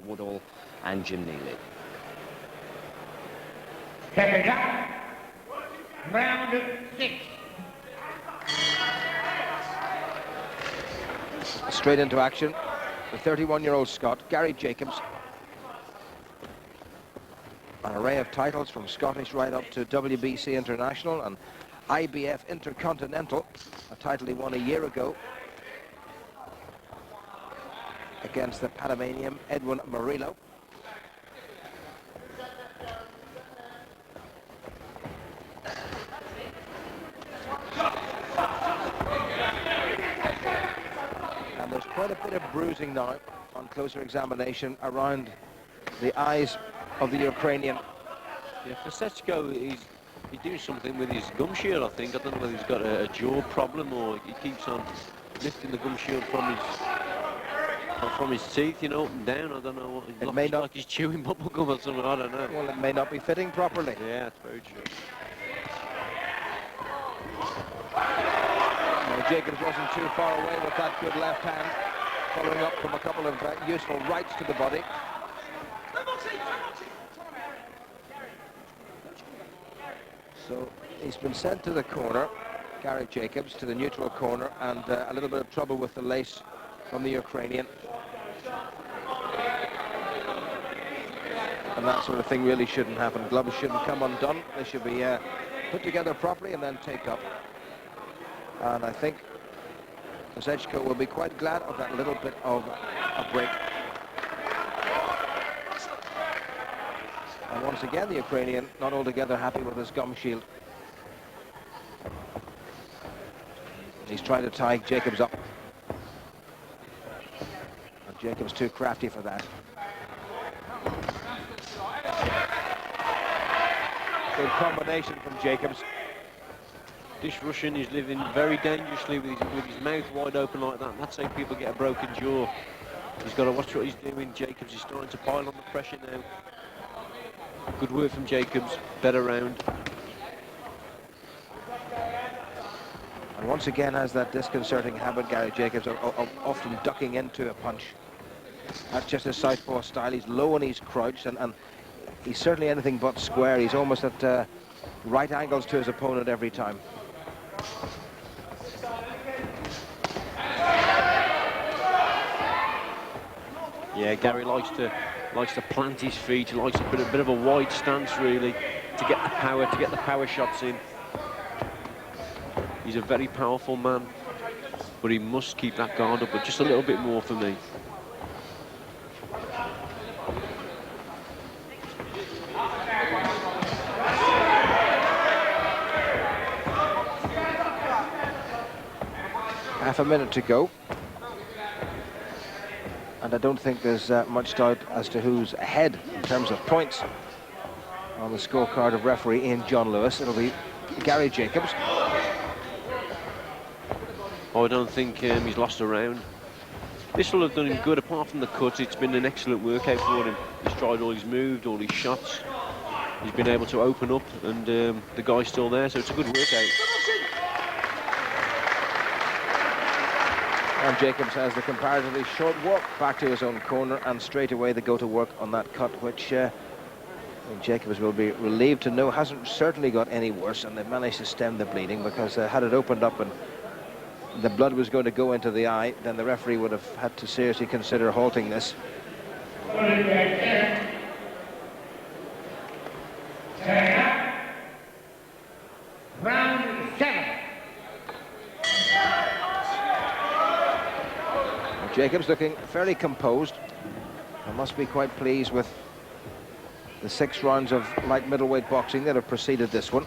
Woodall and Jim Neely. Second up, round 6. Straight into action, the 31-year-old Scot, Gary Jacobs. An array of titles from Scottish right up to WBC International and IBF Intercontinental, a title he won a year ago against the Panamanian Edwin Murillo. And there's quite a bit of bruising now on closer examination around the eyes of the Ukrainian. Yeah, Fesechko, he's doing something with his gum shield, I think. I don't know whether he's got a jaw problem or he keeps on lifting the gum shield from his teeth, you know, up and down. I don't know what. It may not, like he's chewing bubble gum or something. I don't know. Well, it may not be fitting properly. Yeah, that's very true. Well, Jacobs wasn't too far away with that good left hand, following up from a couple of useful rights to the body. So he's been sent to the corner, Gary Jacobs, to the neutral corner, and a little bit of trouble with the lace from the Ukrainian. And that sort of thing really shouldn't happen. Gloves shouldn't come undone. They should be put together properly and then take up. And I think Fesechko will be quite glad of that little bit of a break. And once again, the Ukrainian not altogether happy with his gum shield. He's trying to tie Jacobs up. And Jacobs too crafty for that. Good combination from Jacobs. This Russian is living very dangerously with his mouth wide open like that. That's how people get a broken jaw. He's got to watch what he's doing. Jacobs is starting to pile on the pressure now. Good work from Jacobs, better round. And once again has that disconcerting habit, Gary Jacobs, of often ducking into a punch. That's just his southpaw style. He's low and he's crouched, and he's certainly anything but square. He's almost at right angles to his opponent every time. Yeah, Gary likes to plant his feet. He likes to put a bit of a wide stance, really, to get the power shots in. He's a very powerful man, but he must keep that guard up, but just a little bit more for me. Half a minute to go. And I don't think there's much doubt as to who's ahead in terms of points on the scorecard of referee Ian John Lewis. It'll be Gary Jacobs. I don't think he's lost a round. This will have done him good. Apart from the cuts, it's been an excellent workout for him. He's tried all his moves, all his shots. He's been able to open up, and the guy's still there, so it's a good workout. And Jacobs has the comparatively short walk back to his own corner, and straight away they go to work on that cut, which Jacobs will be relieved to know hasn't certainly got any worse, and they've managed to stem the bleeding, because had it opened up and the blood was going to go into the eye, then the referee would have had to seriously consider halting this. Round 7. Jacobs looking fairly composed. I must be quite pleased with the 6 rounds of light middleweight boxing that have preceded this one.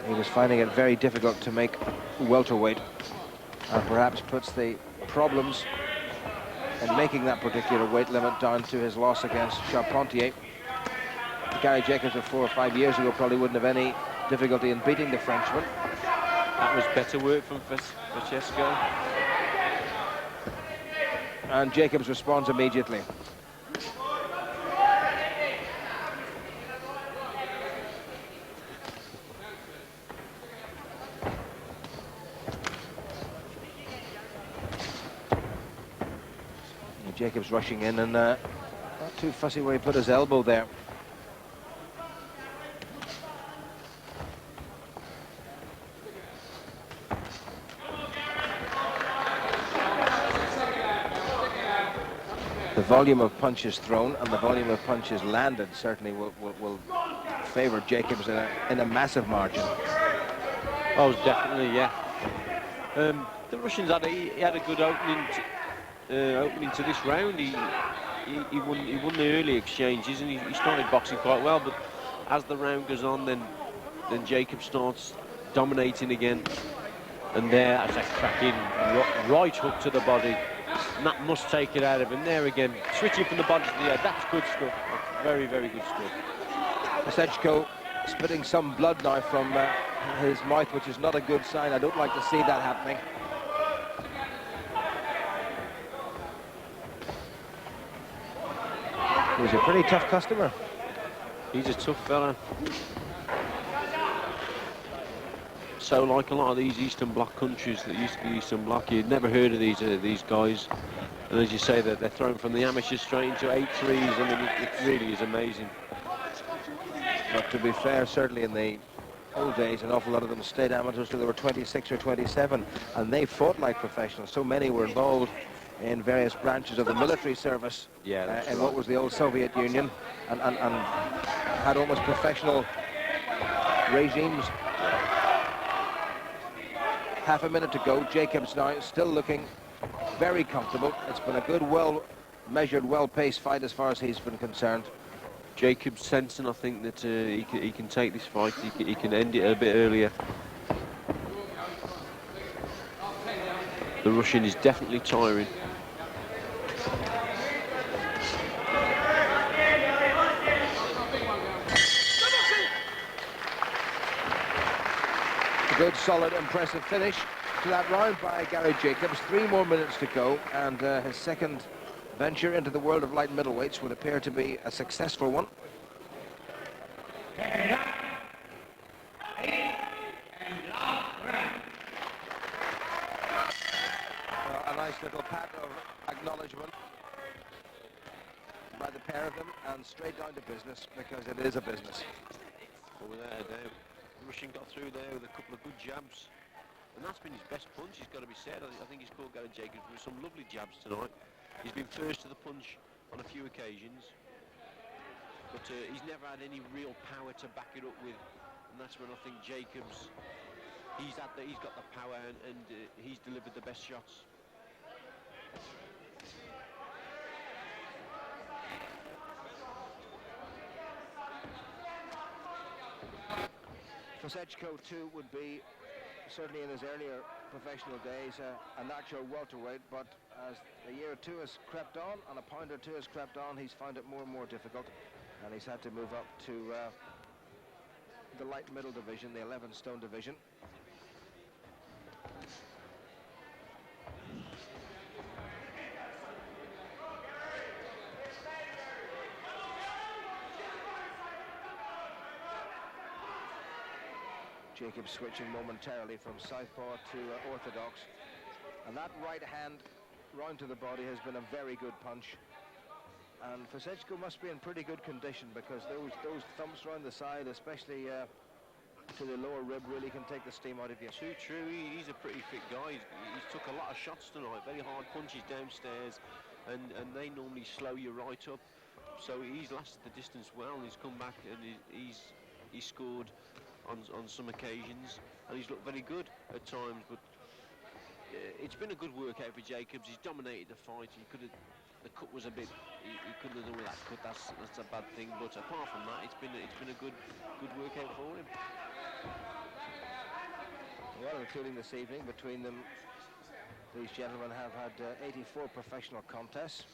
He was finding it very difficult to make welterweight, and perhaps puts the problems in making that particular weight limit down to his loss against Charpentier. Gary Jacobs of 4 or 5 years ago probably wouldn't have any difficulty in beating the Frenchman. That was better work from Fesechko. And Jacobs responds immediately. Jacobs rushing in, and not too fussy where he put his elbow there. The volume of punches thrown and the volume of punches landed certainly will favour Jacobs in a massive margin. Oh, definitely, yeah. The Russians had a good opening to this round. He won the early exchanges, and he started boxing quite well. But as the round goes on, then Jacobs starts dominating again. And that's a cracking right hook to the body. And that must take it out of him. There again, switching from the body to the head. That's good stuff. That's very, very good stuff. Fesechko spitting some blood now from his mouth, which is not a good sign. I don't like to see that happening. He's a pretty tough customer. He's a tough fella. So like a lot of these Eastern Bloc countries that used to be Eastern Bloc, you'd never heard of these guys. And as you say, that they're thrown from the amateurs straight into 8-3s. I mean, it really is amazing. But to be fair, certainly in the old days, an awful lot of them stayed amateurs till they were 26 or 27, and they fought like professionals. So many were involved in various branches of the military service in what was the old Soviet Union, and had almost professional regimes. Half a minute to go. Jacobs now still looking very comfortable. It's been a good, well-measured, well-paced fight as far as he's been concerned. Jacobs sensing, I think, that he can take this fight. He can end it a bit earlier. The Russian is definitely tiring. A good, solid, impressive finish to that round by Gary Jacobs. 3 more minutes to go, and his second venture into the world of light middleweights would appear to be a successful one. A nice little pat of acknowledgement by the pair of them, and straight down to business, because it is a business. Oh, without a doubt. The Russian got through there with a couple of good jabs, and that's been his best punch, he's got to be said. I think he's caught Gary Jacobs with some lovely jabs tonight. He's been first to the punch on a few occasions, but he's never had any real power to back it up with, and that's when I think Jacobs, he's got the power, and he's delivered the best shots. Fesechko too would be, certainly in his earlier professional days, a natural welterweight, but as a year or two has crept on, and a pound or two has crept on, he's found it more and more difficult, and he's had to move up to the light middle division, the 11-stone division. Jacobs switching momentarily from southpaw to orthodox, and that right hand round to the body has been a very good punch, and Fesechko must be in pretty good condition, because those thumps round the side, especially to the lower rib, really can take the steam out of you. Too true. He's a pretty fit guy. He's took a lot of shots tonight, very hard punches downstairs, and they normally slow you right up, so he's lasted the distance well, and he's come back, and he's scored on some occasions, and he's looked very good at times. But it's been a good workout for Jacobs. He's dominated the fight. The cut was a bit, he couldn't have done with that cut. That's a bad thing. But apart from that, it's been a good workout for him. Well, including this evening, between them, these gentlemen have had 84 professional contests.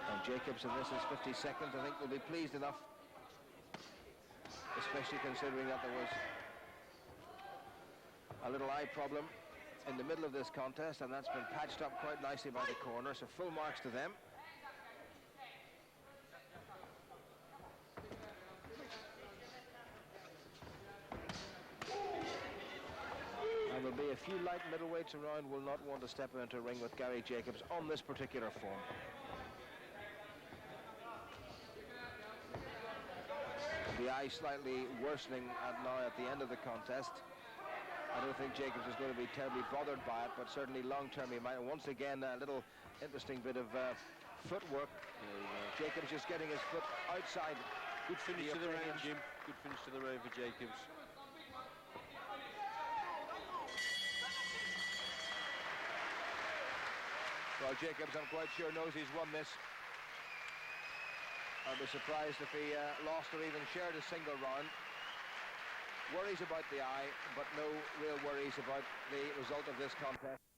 And Jacobs, and this is 52nd, I think will be pleased enough, especially considering that there was a little eye problem in the middle of this contest, and that's been patched up quite nicely by the corner, so full marks to them. And there'll be Certainly a few light middleweights around will not want to step into a ring with Gary Jacobs on this particular form. The eye slightly worsening now at the end of the contest. I don't think Jacobs is going to be terribly bothered by it, but certainly long-term he might. And once again, a little interesting bit of footwork. Jacobs just getting his foot outside. Good finish to the round, Jim. Good finish to the round for Jacobs. Well, Jacobs, I'm quite sure, knows he's won this. I'd be surprised if he lost or even shared a single round. Worries about the eye, but no real worries about the result of this contest.